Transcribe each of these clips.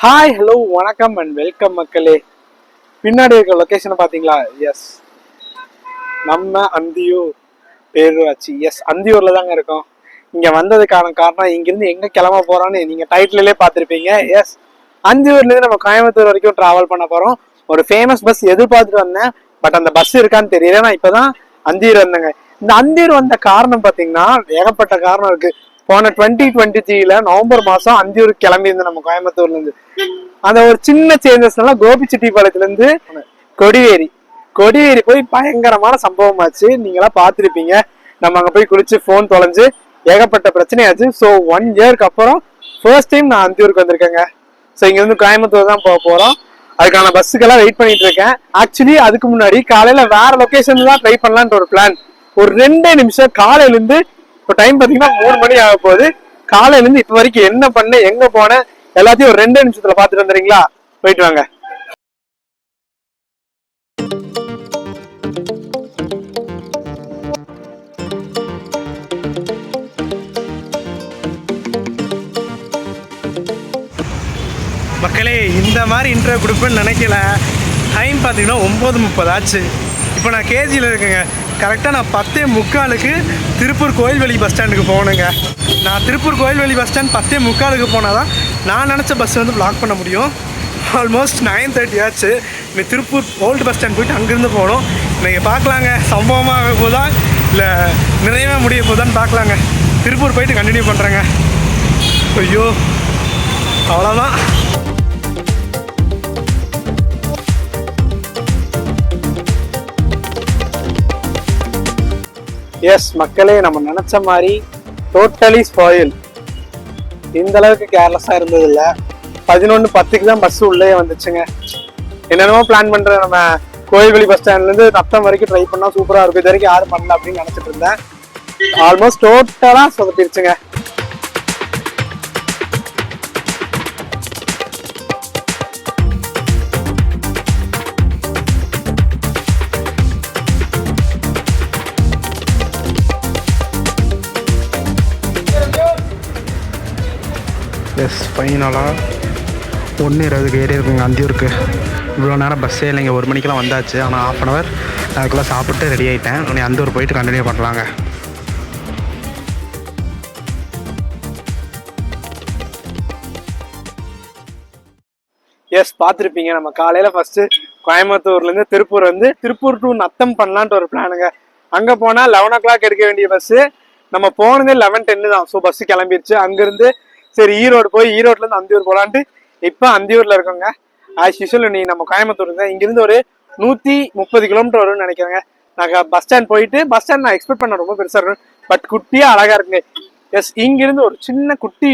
Hi hello வணக்கம் and welcome மக்களே. பின்னாடி இருக்க லொக்கேஷனை பார்த்தீங்களா? எஸ், நம்ம அந்தியூர் பேரூராட்சி. எஸ், அந்தியூர்ல தாங்க இருக்கோம். இங்க வந்ததுக்கான காரணம், இங்கிருந்து எங்க கிளம்ப போறோம்னு நீங்க டைட்டிலே பார்த்துருப்பீங்க. எஸ், அந்தியூர்ல இருந்து நம்ம கோயம்புத்தூர் வரைக்கும் டிராவல் பண்ண போறோம். ஒரு ஃபேமஸ் பஸ் எதிர்பார்த்துட்டு வந்தேன், பட் அந்த பஸ் இருக்கான்னு தெரியல. நான் இப்பதான் அந்தியூர் வந்தேங்க. இந்த அந்தியூர் வந்த காரணம் பார்த்தீங்கன்னா ஏகப்பட்ட காரணம் இருக்கு. போன 2023 நவம்பர் மாசம் அந்தியூருக்கு கிளம்பி இருந்தேன் நம்ம கோயம்புத்தூர்ல இருந்து. அந்த ஒரு சின்ன சேஞ்சஸ்னால கோபிச்செட்டிப்பாளையத்துல இருந்து கொடிவேரி போய் பயங்கரமான சம்பவம் ஆச்சு. நீங்களா பாத்திருப்பீங்க. நம்ம அங்க போய் குளிச்சு போன் தொலைஞ்சு ஏகப்பட்ட பிரச்சனையாச்சு. ஸோ 1 இயருக்கு அப்புறம் ஃபர்ஸ்ட் டைம் நான் அந்தியூருக்கு வந்திருக்கேங்க. ஸோ இங்க இருந்து கோயம்புத்தூர் தான் போக போறோம். அதுக்கான பஸ்ஸுக்கெல்லாம் வெயிட் பண்ணிட்டு இருக்கேன். ஆக்சுவலி அதுக்கு முன்னாடி காலையில வேற லொகேஷன் தான் ட்ரை பண்ணலான்ற ஒரு பிளான். ஒரு 2 நிமிஷம் காலையில இருந்து இப்போ டைம் பாத்தீங்கன்னா 3 மணி ஆக போகுது. காலையில இருந்து இப்ப வரைக்கும் என்ன பண்ண எங்க போனேன் எல்லாத்தையும் ஒரு 2 நிமிஷத்துல பாத்துட்டு வந்துறீங்களா? போயிட்டு வாங்க. மக்களே, இந்த மாதிரி இன்டர்வியூ கொடுப்பேன்னு நினைக்கல. டைம் பார்த்தீங்கன்னா 9:30 ஆச்சு. இப்போ நான் கேஜியில் இருக்கேங்க. கரெக்டாக நான் 10:45 திருப்பூர் கோயில்வெளி பஸ் ஸ்டாண்டுக்கு போகணுங்க. நான் திருப்பூர் கோயில்வெளி பஸ் ஸ்டாண்ட் 10:45 போனால் தான் நான் நினச்ச பஸ் வந்து பிளாக் பண்ண முடியும். ஆல்மோஸ்ட் 9:30 ஆச்சு. இன்னைக்கு திருப்பூர் ஓல்டு பஸ் ஸ்டாண்ட் போயிட்டு அங்கேருந்து போகணும். இன்றைக்கி பார்க்கலாங்க, சம்பவமாக போதா இல்லை நிறையவே முடிய போதான்னு பார்க்கலாங்க. திருப்பூர் போயிட்டு கண்டினியூ பண்ணுறேங்க. ஐயோ, அவ்வளோதான். எஸ் மக்களே, நம்ம நினைச்ச மாதிரி டோட்டலி ஸ்பாயில். இந்த அளவுக்கு கேர்லெஸ்ஸா இருந்தது இல்ல. 11:10 தான் பஸ் உள்ளே வந்துச்சுங்க. என்னென்னமோ பிளான் பண்ற நம்ம கோயில்வெளி பஸ் ஸ்டாண்ட்ல இருந்து நத்தம் வரைக்கும் ட்ரை பண்ணா சூப்பரா இருக்கும். இது வரைக்கும் யாரும் பண்ணல அப்படின்னு நினைச்சிட்டு இருந்தேன். ஆல்மோஸ்ட் டோட்டலா சொதப்பிடுச்சுங்க. எஸ், ஃபைனலாக 1:20 ஏறி இருக்குங்க அந்தியூருக்கு. இவ்வளோ நேரம் பஸ்ஸே இல்லைங்க. 1 மணிக்கெலாம் வந்தாச்சு. ஆனால் 1/2 hour அதுக்குள்ளே சாப்பிட்டு ரெடி ஆகிட்டேன். உடனே அந்தியூர் போயிட்டு கண்டினியூ பண்ணலாங்க. எஸ், பார்த்துருப்பீங்க. நம்ம காலையில் ஃபஸ்ட்டு கோயம்புத்தூர்லேருந்து திருப்பூர் வந்து திருப்பூர் டு நத்தம் பண்ணலான்ட்டு ஒரு பிளானுங்க. அங்கே போனால் 11 o'clock எடுக்க வேண்டிய பஸ்ஸு நம்ம போனதே 11:10 தான். ஸோ பஸ்ஸு கிளம்பிடுச்சு. அங்கேருந்து சரி ஈரோடு போய் ஈரோட்லேருந்து அந்தியூர் போகலான்ட்டு இப்போ அந்தியூரில் இருக்கோங்க. ஆஸ் யூஷுவல் நீ நம்ம கோயம்புத்தூர் தான். இங்கேருந்து ஒரு 130 கிலோமீட்டர் வரும்னு நினைக்கிறேங்க. நாங்கள் பஸ் ஸ்டாண்ட் போயிட்டு பஸ் ஸ்டாண்ட் நான் எக்ஸ்பெக்ட் பண்ண ரொம்ப பெருசாக இருக்கும், பட் குட்டியாக அழகாக இருக்குங்க. எஸ், இங்கிருந்து ஒரு சின்ன குட்டி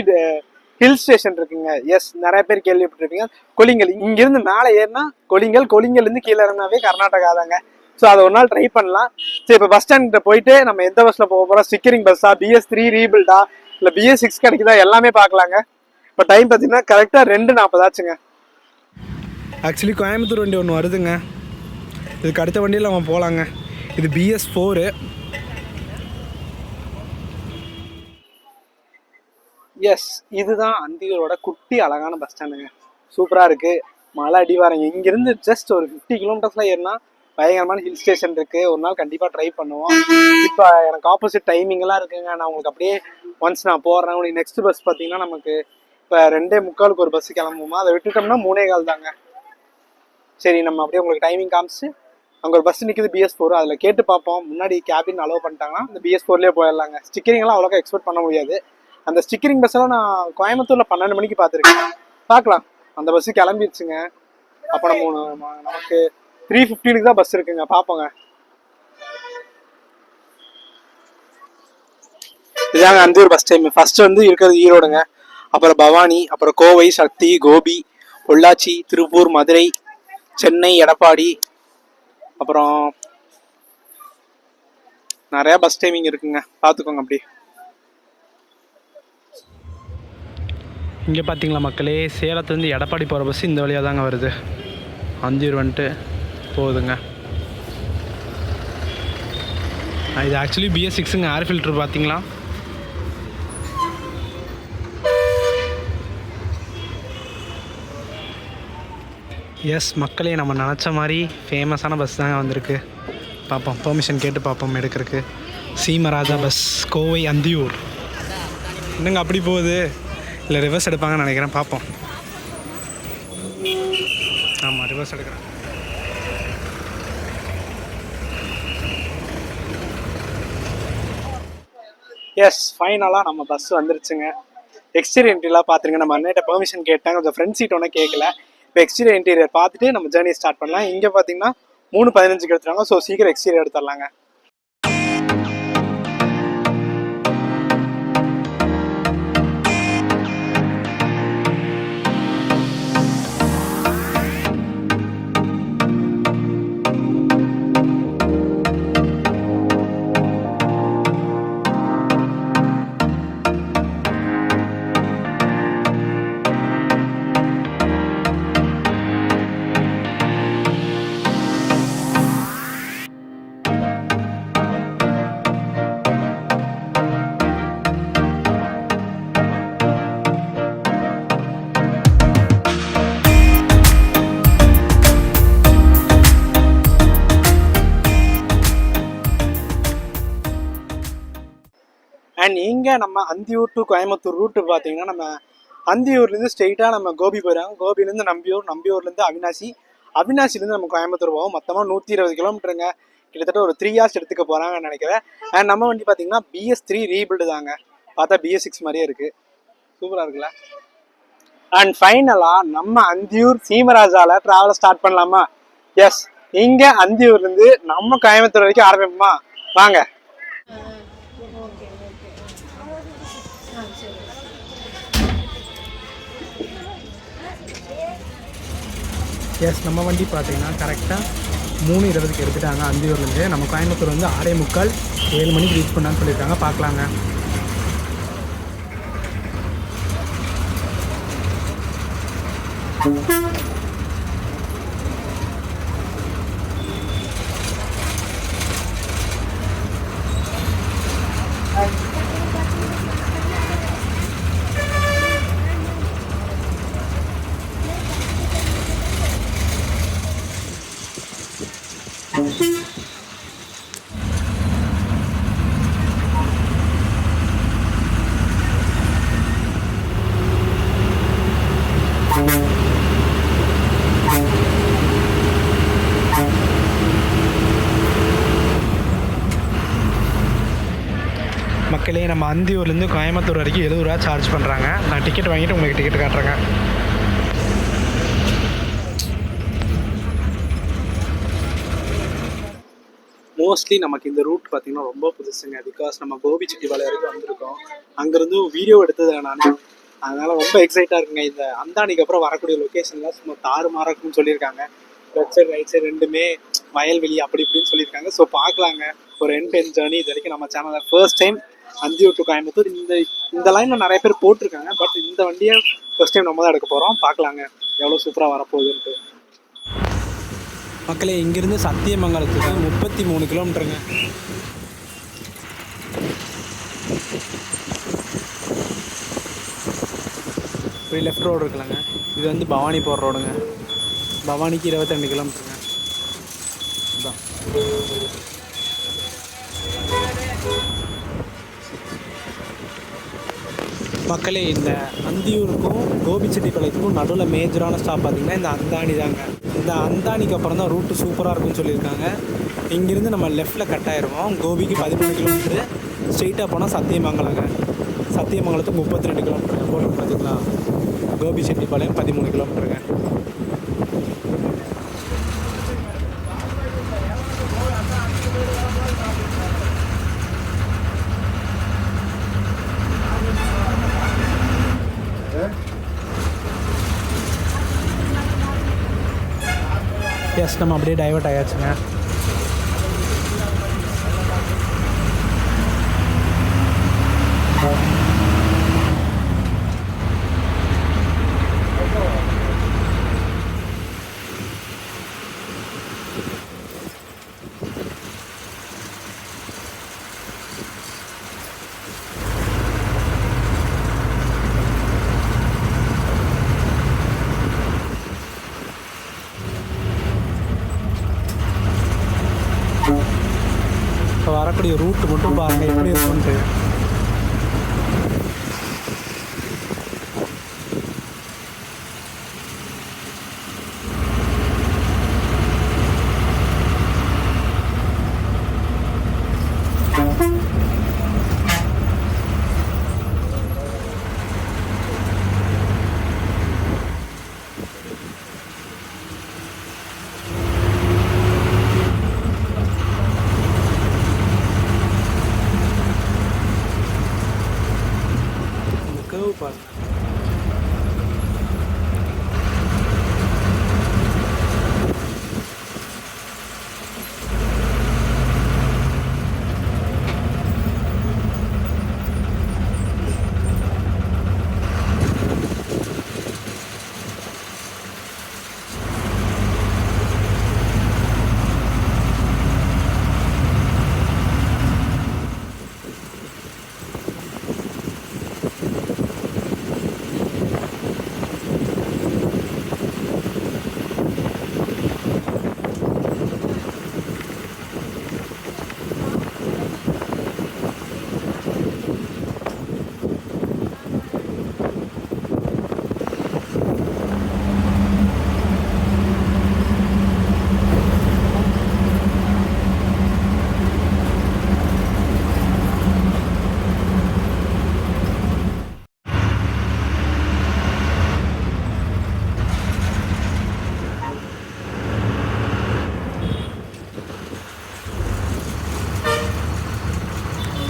ஹில் ஸ்டேஷன் இருக்குங்க. எஸ், நிறைய பேர் கேள்விப்பட்டிருப்பீங்க கொலிங்கல். இங்கிருந்து மேலே ஏறினா கொலிங்கல், கொலிங்கல்லேருந்து கீழே இறங்கினாவே கர்நாடகா தாங்க. ஸோ அதை ஒரு நாள் ட்ரை பண்ணலாம். சரி, இப்போ பஸ் ஸ்டாண்ட் போயிட்டு நம்ம எந்த பஸ்ஸில் போக போகிறோம், ஸ்டிக்கரிங் பஸ்ஸா, BS3 ரீபில்டா இல்லை BS6 கிடைக்குதா எல்லாமே பார்க்கலாங்க. இப்போ டைம் பார்த்தீங்கன்னா கரெக்டாக 2:40 ஆச்சுங்க. ஆக்சுவலி கோயம்புத்தூர் வண்டி ஒன்று வருதுங்க. இதுக்கு அடுத்த வண்டியில் நம்ம போகலாங்க. இது BS4. எஸ், இதுதான் அந்தியூரோட குட்டி அழகான பஸ் ஸ்டாண்டுங்க. சூப்பராக இருக்குது. மலை அடிவாரங்க. இங்கேருந்து ஜஸ்ட் ஒரு 50 கிலோமீட்டர்ஸ்லாம் ஏறினா பயங்கரமான ஹில் ஸ்டேஷன் இருக்குது. ஒரு நாள் கண்டிப்பாக ட்ரை பண்ணுவோம். இப்போ எனக்கு ஆப்போசிட் டைமிங்கெல்லாம் இருக்குங்க. நான் உங்களுக்கு அப்படியே ஒன்ஸ் நான் போடுறேன். உங்களுக்கு நெக்ஸ்ட் பஸ் பார்த்தீங்கன்னா நமக்கு இப்போ 2:45 ஒரு பஸ் கிளம்புமா. அதை விட்டுட்டோம்னா 3:15 தாங்க. சரி, நம்ம அப்படியே உங்களுக்கு டைமிங் காமிச்சு அங்கே ஒரு பஸ் நிற்குது BS4. அதில் கேட்டு பார்ப்போம். முன்னாடி கேபின் அலோவ் பண்ணிட்டாங்கன்னா அந்த BS4லேயே போயிடலாங்க. ஸ்டிக்கரிங்லாம் அவ்வளோக்கா எக்ஸ்பெக்ட் பண்ண முடியாது. அந்த ஸ்டிக்கரிங் பஸ்ஸெல்லாம் நான் கோயம்புத்தூரில் 12 மணிக்கு பார்த்துருக்கேன். பார்க்கலாம். அந்த பஸ்ஸு கிளம்பிடுச்சுங்க. அப்போ நமக்கு 3:15 தான் பஸ் இருக்குங்க. பார்ப்போங்க. இதாங்க அந்தியூர் பஸ் டைம். ஃபர்ஸ்ட் வந்து இருக்கிறது ஈரோடுங்க, அப்புறம் பவானி, அப்புறம் கோவை, சக்தி, கோபி, பொள்ளாச்சி, திருப்பூர், மதுரை, சென்னை, எடப்பாடி, அப்புறம் நிறைய பஸ் டைமிங் இருக்குங்க. பார்த்துக்கோங்க. அப்படி இங்கே பார்த்தீங்களா மக்களே, சேலத்துலேருந்து எடப்பாடி போகிற பஸ் இந்த வழியாக தாங்க வருது. அந்தியூர் வந்துட்டு போகுதுங்க. இது ஆக்சுவலி BS6ங்க. ஏர் ஃபில்ட்ரு பார்த்தீங்களா? எஸ் மக்களே, நம்ம நினச்ச மாதிரி ஃபேமஸான பஸ் தாங்க வந்திருக்கு. பார்ப்போம், பெர்மிஷன் கேட்டு பார்ப்போம் எடுக்கிறதுக்கு. சீமராஜா பஸ், கோவை அந்தியூர். என்னங்க அப்படி போகுது? இல்லை ரிவர்ஸ் எடுப்பாங்கன்னு நினைக்கிறேன், பார்ப்போம். ஆமாம், ரிவர்ஸ் எடுக்கிறேன். எஸ், ஃபைனலாக நம்ம பஸ் வந்துருச்சுங்க. எக்ஸ்டீரியர் இன்டீரியர்லாம் பார்த்துருங்க. நம்ம அண்ணன்ட்ட பெர்மிஷன் கேட்டாங்க, கொஞ்சம் ஃப்ரண்ட் சீட் ஒன்றும் கேட்கல. இப்போ எக்ஸ்டீரியர் இன்டீரியர் பார்த்துட்டு நம்ம ஜேர்னி ஸ்டார்ட் பண்ணலாம். இங்கே பார்த்தீங்கன்னா 3:15 எடுத்துறாங்க. ஸோ சீக்கிரம் எக்ஸ்டீரியர் எடுத்துடலாங்க. அண்ட் இங்கே நம்ம அந்தியூர் டு கோயம்புத்தூர் ரூட்டு பார்த்தீங்கன்னா, நம்ம அந்தியூர்லேருந்து ஸ்ட்ரெயிட்டாக நம்ம கோபி போயிடுறாங்க. கோபிலேருந்து நம்பியூர், நம்பியூர்லேருந்து அவினாசி, அவினாசிலேருந்து நம்ம கோயம்புத்தூர் போவோம். மொத்தமாக 120 கிலோமீட்டருங்க. கிட்டத்தட்ட ஒரு 3 hours எடுத்துக்க போகிறாங்கன்னு நினைக்கிறேன். அண்ட் நம்ம வண்டி பார்த்தீங்கன்னா BS3 ரீபில்டு தாங்க. பார்த்தா BS6 மாதிரியே இருக்குது. சூப்பராக இருக்குல்ல? அண்ட் ஃபைனலாக நம்ம அந்தியூர் சீமராஜாவில் ட்ராவலை ஸ்டார்ட் பண்ணலாமா? எஸ், இங்கே அந்தியூர்லேருந்து நம்ம கோயம்புத்தூர் வரைக்கும் ஆரம்பிப்போமா? வாங்க. எஸ், நம்ம வண்டி பார்த்தீங்கன்னா கரெக்டாக 3:20 எடுத்துட்டாங்க அந்தியூர்லேருந்து. நம்ம கோயம்புத்தூர் வந்து 6:45, 7 மணிக்கு ரீச் பண்ணான்னு சொல்லியிருக்காங்க. பார்க்கலாங்க. மக்களே, நம்ம அந்தியூர்லேருந்து கோயம்புத்தூர் வரைக்கும் 70 ரூபா சார்ஜ் பண்ணுறாங்க. நான் டிக்கெட் வாங்கிட்டு உங்களுக்கு டிக்கெட் காட்டுறேங்க. மோஸ்ட்லி நமக்கு இந்த ரூட் பார்த்திங்கன்னா ரொம்ப புதுசுங்க. பிகாஸ் நம்ம கோபிச்செட்டிப்பாளையம் வரைக்கும் வந்திருக்கோம். அங்கேருந்து வீடியோ எடுத்தது நான். அதனால் ரொம்ப எக்ஸைட்டாக இருக்குங்க. இந்த அந்தானிக்கு அப்புறம் வரக்கூடிய லொக்கேஷன்லாம் சும்மா தாறுமாறாக இருக்குன்னு சொல்லியிருக்காங்க. லெஃப்ட் சைடு ரைட் சைடு ரெண்டுமே வயல்வெளி அப்படி இப்படின்னு சொல்லியிருக்காங்க. ஸோ பார்க்கலாங்க. ஒரு எண்ட் ஜேர்னி இது வரைக்கும் நம்ம சேனலில் first time Anthiyur to Coimbatore. இந்த லைனில் நிறைய பேர் போட்டிருக்காங்க. பட் இந்த வண்டியை ஃபர்ஸ்ட் டைம் நம்ம தான் எடுக்க போகிறோம். பார்க்கலாங்க எவ்வளோ சூப்பராக வரப்போகுதுன்ட்டு. மக்களே, இங்கேருந்து சத்தியமங்கலத்துக்கு 33 கிலோமீட்டருங்க. இப்படி லெஃப்ட் ரோடு இருக்குல்லங்க, இது வந்து பவானி போகிற ரோடுங்க. பவானிக்கு 22 கிலோமீட்டருங்க. இதுதான் மக்களே. இந்த அந்தியூருக்கும் கோபிச்செட்டிப்பாளையத்துக்கும் நடுவில் மேஜரான ஸ்டாப் பார்த்திங்கன்னா இந்த அந்தானி தாங்க. இந்த அந்தானிக்கு அப்புறம் தான் ரூட்டு சூப்பராக இருக்குன்னு சொல்லியிருக்காங்க. இங்கேருந்து நம்ம லெஃப்ட்டில் கட் ஆயிடுவோம். கோபிக்கு 13 கிலோமீட்டரு, ஸ்ட்ரெயிட்டாக போனால் சத்தியமங்கலங்க. சத்தியமங்கலத்துக்கு 32 கிலோமீட்டருங்க. போகிறோம் பார்த்திங்களா? கோபிச்செட்டிப்பாளையம் 13 கிலோமீட்டருங்க. எஸ், நம்ம அப்படியே டைவர்ட் ஆயாச்சுங்க. போகக்கூடிய ரூட் மட்டும் பாருங்கள் எப்படி இருக்குன்ட்டு.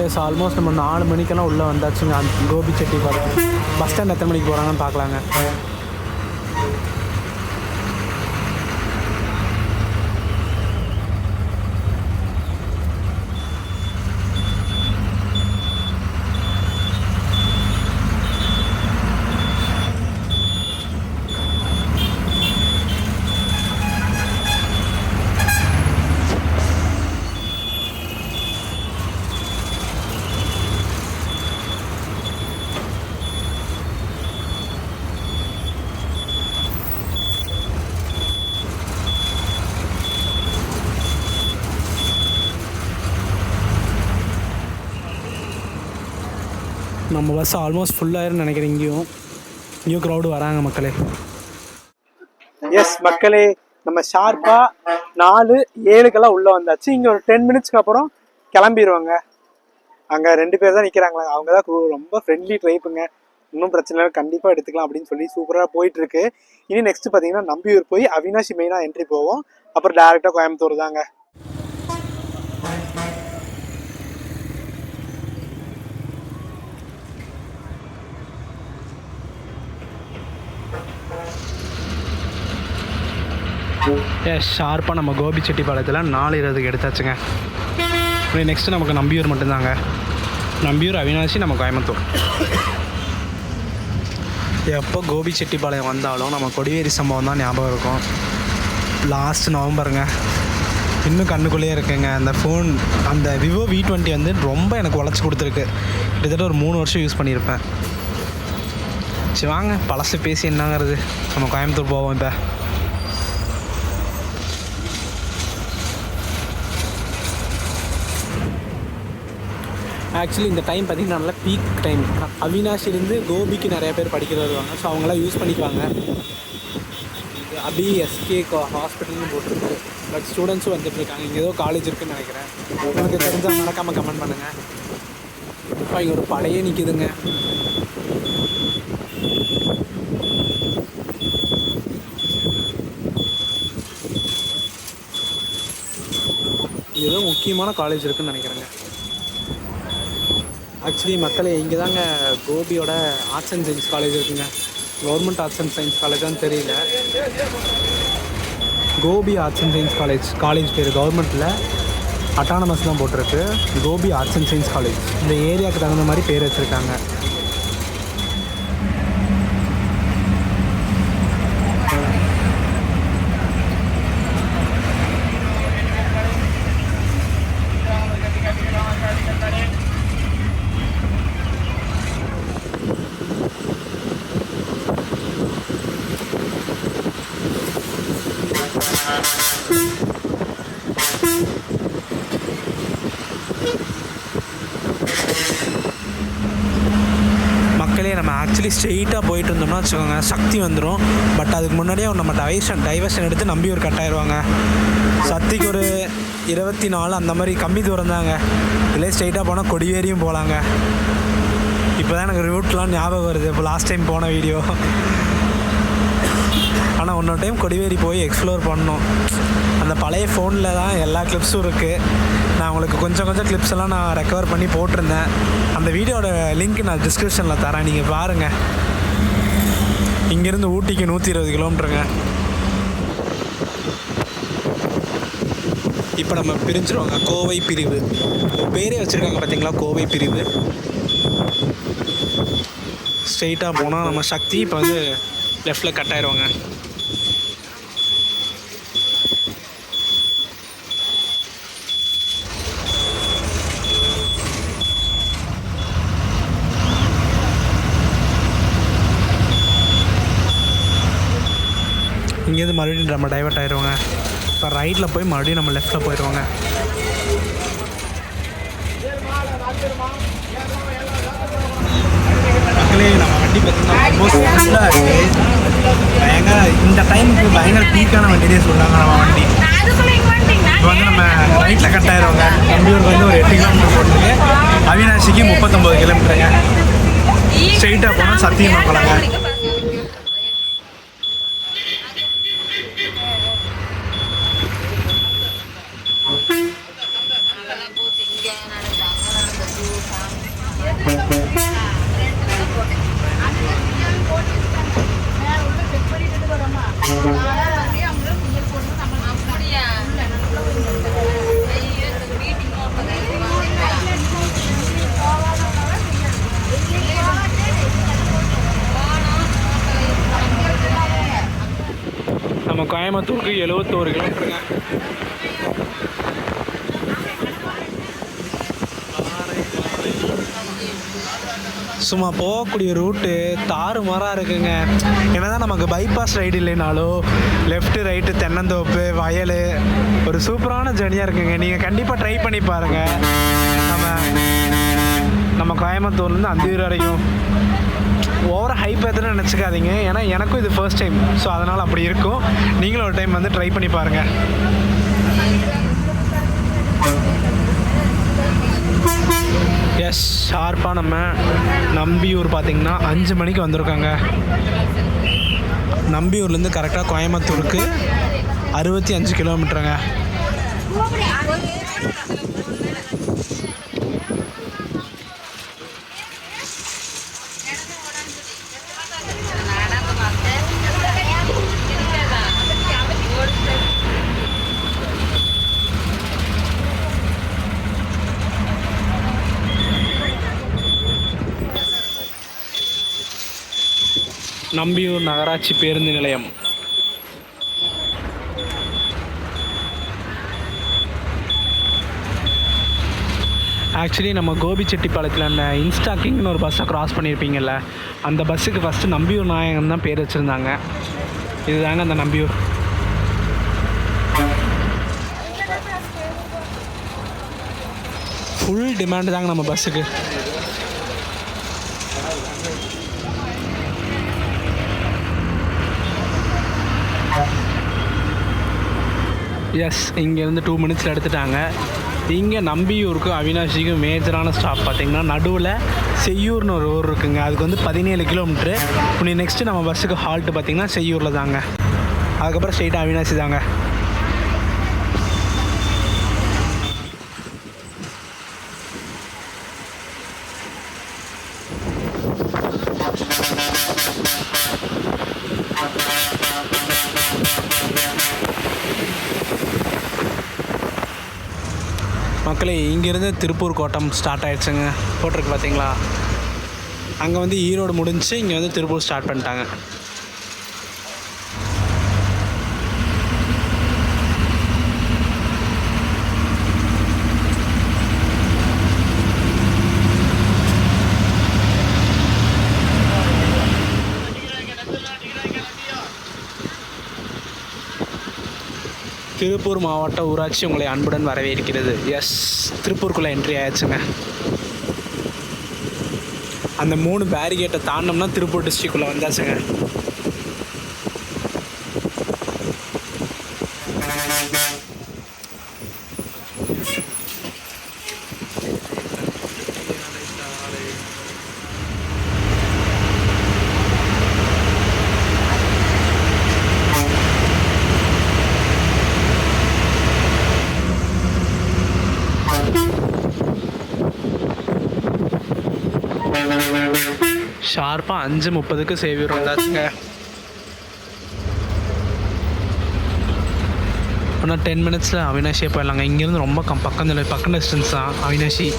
எஸ் ஆல்மோஸ்ட் நம்ம 4 மணிக்கெல்லாம் உள்ளே வந்தாச்சுங்க. அந்த கோபிச்செட்டிப்பாளையம் பஸ் ஸ்டாண்ட் எத்தனை மணிக்கு போகிறாங்கன்னு பார்க்கலாங்க. நம்ம பஸ் ஆல்மோஸ்ட் ஃபுல்லாயிருன்னு நினைக்கிறேன். இங்கேயும் க்ரௌடு வராங்க மக்களே. எஸ் மக்களே, நம்ம ஷார்ப்பாக 4:07 உள்ளே வந்தாச்சு. இங்கே ஒரு 10 மினிட்ஸ்க்கு அப்புறம் கிளம்பிடுவாங்க. அங்கே 2 பேர் தான் நிற்கிறாங்களே, அவங்க தான் ரொம்ப ஃப்ரெண்ட்லி டைப்புங்க. இன்னும் பிரச்சனை இல்லை, கண்டிப்பாக எடுத்துக்கலாம் அப்படின்னு சொல்லி சூப்பராக போயிட்டுருக்கு. இனி நெக்ஸ்ட் பார்த்தீங்கன்னா நம்பியூர் போய் அவினாஷி மெயினாக என்ட்ரி போவோம். அப்புறம் டேரெக்டாக கோயம்புத்தூர் தாங்க. ஷார்ப்பாக நம்ம கோபிச்செட்டிப்பாளையத்தில் 4:20 எடுத்தாச்சுங்க. நெக்ஸ்ட்டு நமக்கு நம்பியூர் மட்டும்தாங்க. நம்பியூர், அவினாஷி, நம்ம கோயம்புத்தூர். எப்போ கோபிச்செட்டிப்பாளையம் வந்தாலும் நம்ம கொடிவேரி சம்பவம் தான் ஞாபகம் இருக்கும். லாஸ்ட் நவம்பருங்க, இன்னும் கண்ணுக்குள்ளேயே இருக்குங்க. அந்த ஃபோன், அந்த விவோ V20 வந்து ரொம்ப எனக்கு உழைச்சி கொடுத்துருக்கு. கிட்டத்தட்ட ஒரு 3 வருஷம் யூஸ் பண்ணியிருப்பேன். சரி வாங்க, பழசு பேசி என்னங்கிறது, நம்ம கோயம்புத்தூர் போவோம். இப்போ ஆக்சுவலி இந்த டைம் பார்த்திங்கன்னா நல்லா பீக் டைம். அவினாஷிலேருந்து கோபிக்கு நிறைய பேர் படிக்கிற வருவாங்க. ஸோ அவங்களாம் யூஸ் பண்ணிக்குவாங்க. இது அபி எஸ்கே ஹாஸ்பிட்டல்னு போட்டிருக்கு. பட் ஸ்டூடெண்ட்ஸும் வந்துட்டுருக்காங்க. இங்கே ஏதோ காலேஜ் இருக்குதுன்னு நினைக்கிறேன். உங்களுக்கு தெரிஞ்சால் மறக்காமல் கமெண்ட் பண்ணுங்கள். இப்போ இங்கே ஒரு படையே நிற்கிதுங்க. ஏதோ முக்கியமான காலேஜ் இருக்குதுன்னு நினைக்கிறேங்க. ஆக்சுவலி மக்களே, இங்கே தாங்க கோபியோட ஆர்ட்ஸ் அண்ட் சயின்ஸ் காலேஜ் இருக்குங்க. கவர்மெண்ட் ஆர்ட்ஸ் அண்ட் சயின்ஸ் காலேஜான்னு தெரியல. Gobi arts and science college பேர் கவர்மெண்ட்டில் அட்டானமஸ் தான் போட்டிருக்கு. Gobi arts and science college. இந்த ஏரியாவுக்கு தகுந்த மாதிரி பேர் வச்சுருக்காங்க. ஆக்சுவலி ஸ்ட்ரெயிட்டாக போயிட்டு இருந்தோம்னா வச்சுக்கோங்க சக்தி வந்துடும். பட் அதுக்கு முன்னாடியே நம்ம டைவர்ஷன் எடுத்து நம்பியூர் கட் ஆயிடுவாங்க. சக்திக்கு ஒரு 24 அந்த மாதிரி கம்மி தூரம் தாங்க. இதிலே ஸ்ட்ரெயிட்டாக போனால் கொடிவேரியும் போகலாங்க. இப்போ தான் எனக்கு ரூட்லாம் ஞாபகம் வருது, இப்போ லாஸ்ட் டைம் போன வீடியோ. ஆனால் இன்னொரு டைம் கொடிவேரி போய் எக்ஸ்ப்ளோர் பண்ணோம். அந்த பழைய ஃபோனில் தான் எல்லா கிளிப்ஸும் இருக்குது. நான் உங்களுக்கு கொஞ்சம் கிளிப்ஸ் எல்லாம் நான் ரெக்கவர் பண்ணி போட்டிருந்தேன். அந்த வீடியோட லிங்க் நான் டிஸ்கிரிப்ஷனில் தரேன், நீங்கள் பாருங்கள். இங்கேருந்து ஊட்டிக்கு 120 கிலோமீட்டருங்க. இப்போ நம்ம பிரிஞ்சிருவாங்க. கோவை பிரிவு பேரே வச்சுருக்காங்க பார்த்தீங்களா, கோவை பிரிவு. ஸ்ட்ரெயிட்டாக போனால் நம்ம சக்தி இப்போ வந்து லெஃப்டில் கட் ஆயிடுவாங்க. இங்கேருந்து மறுபடியும் நம்ம டைவர்ட் ஆயிடுவாங்க. இப்போ ரைட்டில் போய் மறுபடியும் நம்ம லெஃப்ட்டில் போயிடுவாங்க. மக்களே நம்ம வண்டி பார்த்திங்கன்னா ஆல்மோஸ்ட் ஃபுல்லாக இருக்குது. பயங்கர இந்த டைமுக்கு பயங்கர பீக்கான வண்டியே சொல்கிறாங்க நம்ம வண்டி. இப்போ வந்து நம்ம ரைட்டில் கட் ஆயிடுவாங்க. நம்பியூருக்கு வந்து ஒரு 8 கிலோமீட்டர் போட்டுருக்கு. அவினாசிக்கு 39 கிலோமீட்டருங்க. ஸ்ட்ரெயிட்டாக போனால் சத்தியமங்கலங்க. நம்ம கோயம்புத்தூருக்கு 71 கிலோமீட்டருங்க. சும்மா போகக்கூடிய ரூட்டு தாறுமாறாக இருக்குங்க. ஏன்னா தான் நமக்கு பைபாஸ் ரைடு இல்லைனாலோ லெஃப்ட்டு ரைட்டு தென்னந்தோப்பு வயல் ஒரு சூப்பரான ஜர்னியாக இருக்குங்க. நீங்கள் கண்டிப்பாக ட்ரை பண்ணி பாருங்கள். நம்ம கோயம்புத்தூர்லேருந்து அந்தியூர் வரைக்கும் ஓவர ஹைப் எதுன்னு நினச்சிக்காதீங்க. ஏன்னா எனக்கும் இது ஃபர்ஸ்ட் டைம், ஸோ அதனால் அப்படி இருக்கும். நீங்களும் ஒரு டைம் வந்து ட்ரை பண்ணி பாருங்கள். எஸ், ஷார்ப்பாக நம்ம நம்பியூர் பார்த்திங்கன்னா 5 மணிக்கு வந்திருக்காங்க. நம்பியூர்லேருந்து கரெக்டாக கோயம்புத்தூருக்கு 65 கிலோமீட்டருங்க. நம்பியூர் நகராட்சி பேருந்து நிலையம். ஆக்சுவலி நம்ம கோபிச்செட்டிப்பாளையத்தில் அந்த இன்ஸ்டாக்கிங்னு ஒரு பஸ்ஸை க்ராஸ் பண்ணியிருப்பீங்கள்ல, அந்த பஸ்ஸுக்கு ஃபஸ்ட்டு நம்பியூர் நாயகன் தான் பேர் வச்சுருந்தாங்க. இதுதாங்க அந்த நம்பியூர். ஃபுல் டிமாண்டு தாங்க நம்ம பஸ்ஸுக்கு. எஸ், இங்கேருந்து 2 மினிட்ஸில் எடுத்துட்டாங்க. இங்கே நம்பியூருக்கும் அவினாஷிக்கும் மேஜரான ஸ்டாப் பார்த்திங்கன்னா நடுவில் செய்யூர்னு ஒரு ஊர் இருக்குங்க. அதுக்கு வந்து 17 கிலோமீட்ரு. இப்போ நெக்ஸ்ட்டு நம்ம பஸ்ஸுக்கு ஹால்ட்டு பார்த்திங்கன்னா செய்யூரில் தாங்க. அதுக்கப்புறம் ஸ்ட்ரெயிட்டாக அவினாஷி தாங்க. மக்களே, இங்கேருந்து திருப்பூர் கோட்டம் ஸ்டார்ட் ஆகிடுச்சுங்க. போட்டிருக்கு பார்த்தீங்களா? அங்கே வந்து ஈரோடு முடிஞ்சு இங்கே வந்து திருப்பூர் ஸ்டார்ட் பண்ணிட்டாங்க. திருப்பூர் மாவட்ட ஊராட்சி உங்களை அன்புடன் வரவேற்கிறது. எஸ், திருப்பூருக்குள்ளே என்ட்ரி ஆயிடுச்சுங்க. அந்த 3 பேரிகேட்டை தாண்டோம்னா திருப்பூர் டிஸ்ட்ரிக்குள்ளே வந்தாச்சுங்க. ஷார்ப்பாக 5:30க்கு சேவியர் வந்தாச்சுங்க. ஆனால் 10 மினிட்ஸில் அவினாஷியே போயிடலாங்க. இங்கேருந்து ரொம்ப பக்கம் டிஸ்டன்ஸ் தான் அவினாஷி.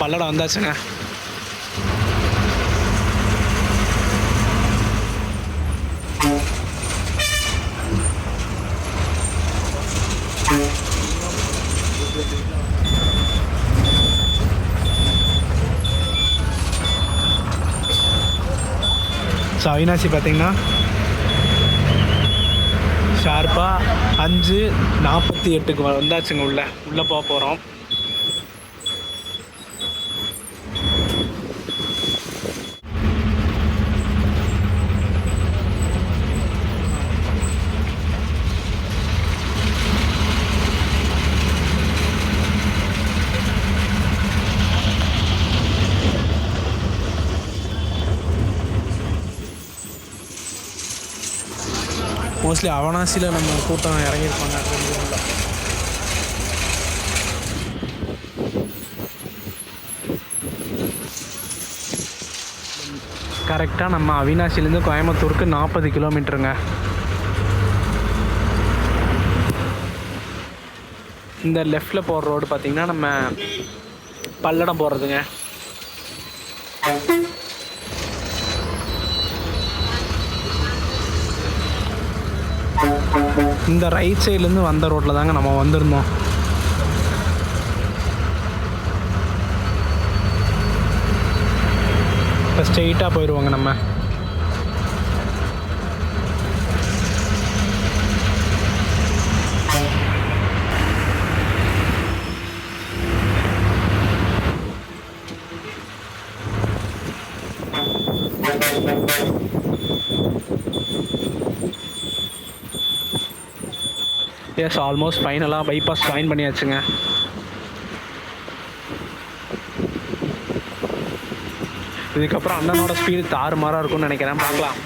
பல்லடம் வந்தாச்சுங்க. ஸோ அவினாசி பார்த்திங்கன்னா ஷார்ப்பாக 5:48க்கு வந்தாச்சுங்க. உள்ளே போக போகிறோம். மோஸ்ட்லி அவனாசியில் நம்ம கூட்டம் இறங்கியிருப்பாங்க. கரெக்டாக நம்ம அவினாசிலேருந்து கோயம்புத்தூருக்கு 40 கிலோமீட்டருங்க. இந்த லெஃப்டில் போகிற ரோடு பார்த்திங்கன்னா நம்ம பல்லடம் போகிறதுங்க. இந்த ரைட் சைட்லேருந்து வந்த ரோட்டில் தாங்க நம்ம வந்திருந்தோம். இப்போ ஸ்ட்ரெயிட்டாக போயிடுவோங்க நம்ம. எஸ், ஆல்மோஸ்ட் ஃபைனலாக பைபாஸ் ஜாயின் பண்ணியாச்சுங்க. இதுக்கப்புறம் அண்ணனோட ஸ்பீடு தாறுமாறாக இருக்கும்னு நினைக்கிறேன். பார்க்கலாம்.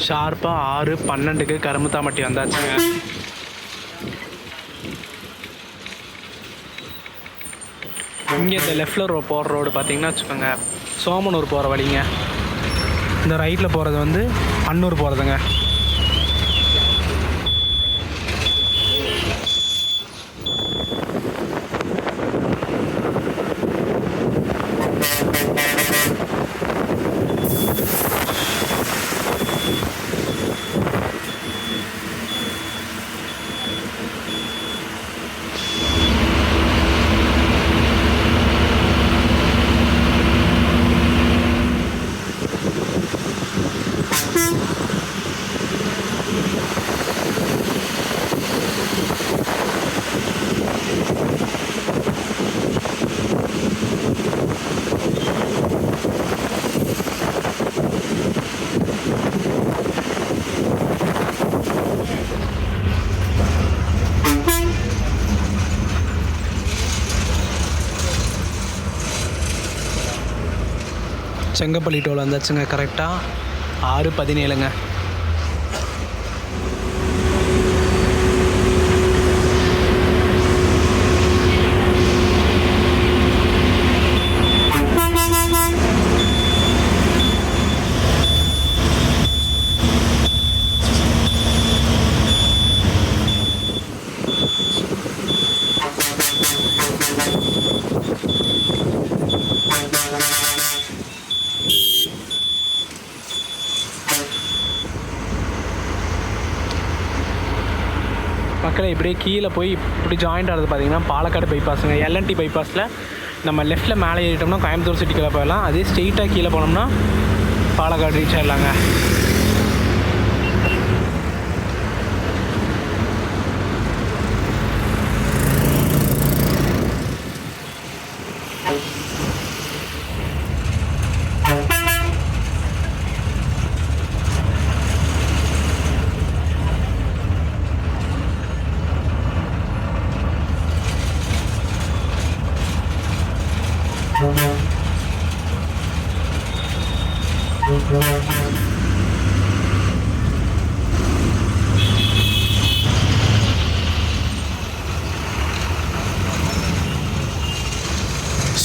ஷார்ப்பாக 6:12க்கு கருமுத்தாம்பட்டி வந்தாச்சுங்க. இங்கே இந்த லெஃப்டில் போகிற ரோடு பார்த்தீங்கன்னா வச்சுக்கோங்க சோமனூர் போகிற வழிங்க. இந்த ரைட்டில் போகிறது வந்து அன்னூர் போகிறதுங்க. செங்கப்பள்ளி டோல் வந்தாச்சுங்க. கரெக்டாக 6:17ங்க. மக்களை இப்படியே கீழே போய் இப்படி ஜாயிண்ட் ஆகிறது பார்த்தீங்கன்னா பாலக்காடு பைபாஸுங்க. எல்என்டி பைபாஸில் நம்ம லெஃப்ட்டில் மேலே ஏறிட்டோம்னா கோயம்புத்தூர் சிட்டிக்குள்ளே போயிடலாம். அதே ஸ்ட்ரெயிட்டாக கீழே போனோம்னா பாலக்காடு ரீச் ஆகிடலாங்க.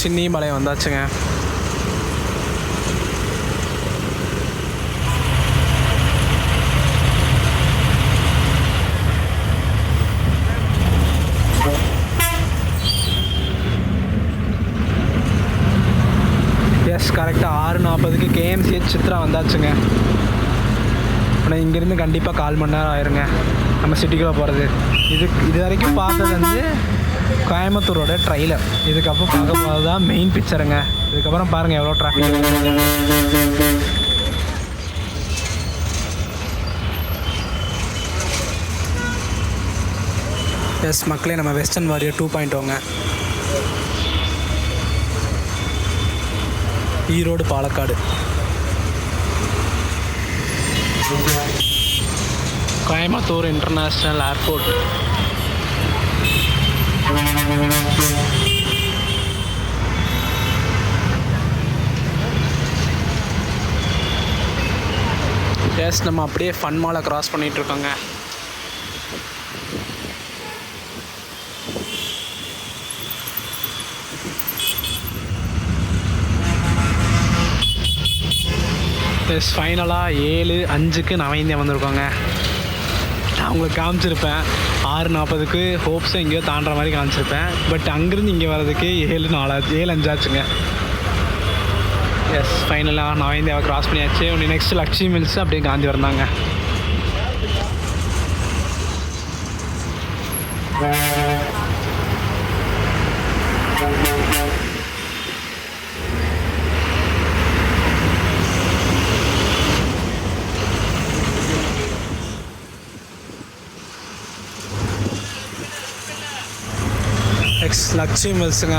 சின்னிபாளையம் வந்தாச்சுங்க. எஸ், கரெக்டாக 6:40க்கு கேஎம்சிஹெச் சித்ரா வந்தாச்சுங்க. ஆனால் இங்கேருந்து கண்டிப்பாக 1/4 மணி நேரம் ஆயிருங்க நம்ம சிட்டிக்குள்ளே போகிறது. இது வரைக்கும் பார்த்தது வந்து கோயம்புத்தூரோட ட்ரைலர். இதுக்கப்புறம் பார்க்க போகிறது தான் மெயின் பிக்சருங்க. இதுக்கப்புறம் பாருங்கள் எவ்வளோ டிராஃபிக். எஸ் மக்களே, நம்ம வெஸ்டர்ன் வாரியர் 2.0ங்க. Erode Palakkad Coimbatore international airport. Yes, நம்ம அப்படியே ஃபன் மாலை கிராஸ் பண்ணிகிட்ருக்கோங்க. எஸ், ஃபைனலாக 7:05க்கு நவைந்தியா வந்திருக்கோங்க. நான் உங்களுக்கு காமிச்சிருப்பேன் 6:40க்கு ஹோப்ஸை எங்கேயோ தாண்டுற மாதிரி காமிச்சிருப்பேன். பட் அங்கேருந்து இங்கே வர்றதுக்கு 7:05 ஆச்சுங்க. எஸ், ஃபைனலாக நவைந்தியாவை கிராஸ் பண்ணியாச்சு. ஒன்று நெக்ஸ்ட் லக்ஷ்மி மில்ஸ் அப்படியே காந்தி வந்தாங்க. லக்ஷ்மி மில்ஸுங்க.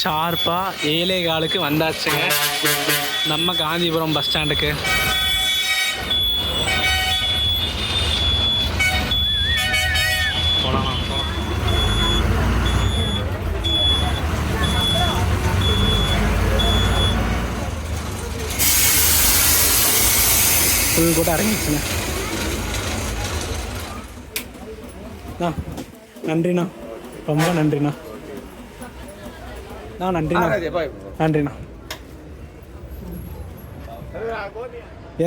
ஷார்ப்பாக 7:15க்கு வந்தாச்சுங்க நம்ம காந்திபுரம் பஸ் ஸ்டாண்டுக்கு. போகலாம். ஃபுல் கூட இறங்கிடுச்சுங்க. நன்றிண்ணா, ரொம்ப நன்றிண்ணா. நன்றிண்ணா.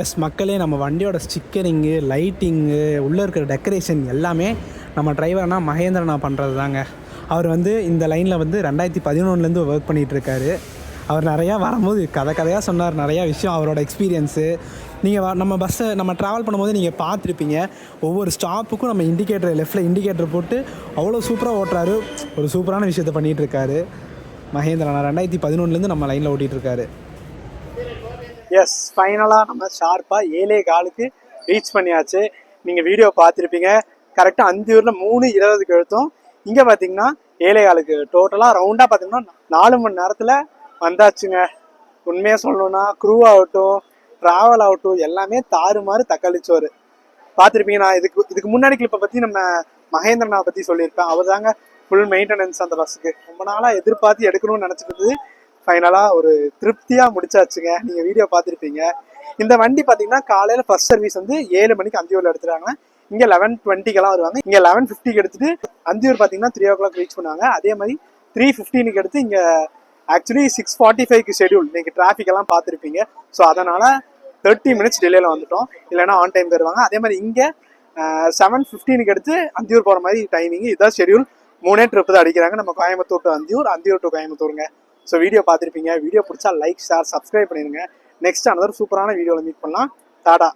எஸ் மக்களே, நம்ம வண்டியோட ஸ்டிக்கரிங்கு, லைட்டிங்கு, உள்ளே இருக்கிற டெக்கரேஷன் எல்லாமே நம்ம டிரைவர்னா மகேந்திரனா பண்ணுறது தாங்க. அவர் வந்து இந்த லைனில் வந்து 2011லேருந்து ஒர்க் பண்ணிகிட்ருக்காரு. அவர் நிறையா வரும்போது கதையாக சொன்னார், நிறையா விஷயம் அவரோட எக்ஸ்பீரியன்ஸு. நீங்கள் நம்ம பஸ்ஸை நம்ம ட்ராவல் பண்ணும்போது நீங்கள் பார்த்துருப்பீங்க, ஒவ்வொரு ஸ்டாப்புக்கும் நம்ம இண்டிகேட்டர் லெஃப்ட்டில் இண்டிகேட்டர் போட்டு அவ்வளோ சூப்பராக ஓட்டுறாரு. ஒரு சூப்பரான விஷயத்தை பண்ணிகிட்டு இருக்காரு மகேந்திரன். 2011 நம்ம லைனில் ஓட்டிகிட்ருக்காரு. எஸ், ஃபைனலாக நம்ம ஷார்ப்பாக 7:15 ரீச் பண்ணியாச்சு. நீங்கள் வீடியோ பார்த்துருப்பீங்க. கரெக்டாக அந்தியூரில் 3:20 எழுத்தும். இங்கே பார்த்தீங்கன்னா 7:15 டோட்டலாக ரவுண்டாக பார்த்தீங்கன்னா 4 மணி நேரத்தில் வந்தாச்சுங்க. உண்மையாக சொல்லணும்னா க்ரூ ஆகட்டும், ட்ராவல் ஆகட்டும், எல்லாமே தாறுமாறு தக்களிச்சோறு. பார்த்துருப்பீங்க. நான் இதுக்கு முன்னாடி கிளிப்பை பற்றி நம்ம மகேந்திரனை பற்றி சொல்லியிருப்பேன். அவர் தாங்க ஃபுல் மெயின்டெனன்ஸ் அந்த பஸ்ஸுக்கு. ரொம்ப நாளாக எதிர்பார்த்து எடுக்கணும்னு நினச்சிட்டு ஃபைனலாக ஒரு திருப்தியாக முடிச்சாச்சுங்க. நீங்கள் வீடியோ பார்த்துருப்பீங்க. இந்த வண்டி பார்த்தீங்கன்னா காலையில் ஃபர்ஸ்ட் சர்வீஸ் வந்து 7 மணிக்கு அந்தியூரில் எடுத்துட்டாங்க. இங்கே 11:20 வருவாங்க. இங்கே 11:50 எடுத்துட்டு அந்தியூர் பார்த்தீங்கன்னா 3 o'clock ரீச் பண்ணுவாங்க. அதே மாதிரி 3:15 எடுத்து இங்கே ஆக்சுவலி 6:45 ஷெடியூல். இன்னைக்கு டிராஃபிக் எல்லாம் பார்த்துருப்பீங்க. ஸோ அதனால 30 minutes டிலேல வந்துட்டோம். இல்லைன்னா ஆன் டைம் தருவாங்க. அதே மாதிரி இங்கே 7:15 எடுத்து அந்தியூர் போகிற மாதிரி டைமிங். இதுதான் ஷெடியூல். 3 ட்ரிப் தான் அடிக்கிறாங்க. நம்ம கோயம்புத்தூர் டு அந்தியூர், அந்தியூர் டு கோயம்புத்தூருங்க. ஸோ வீடியோ பார்த்துருப்பீங்க. வீடியோ பிடிச்சா லைக், ஷேர், சப்ஸ்கிரைப் பண்ணிடுங்க. நெக்ஸ்ட் அனதர் சூப்பரான வீடியோவில் மீட் பண்ணலாம். டாடா.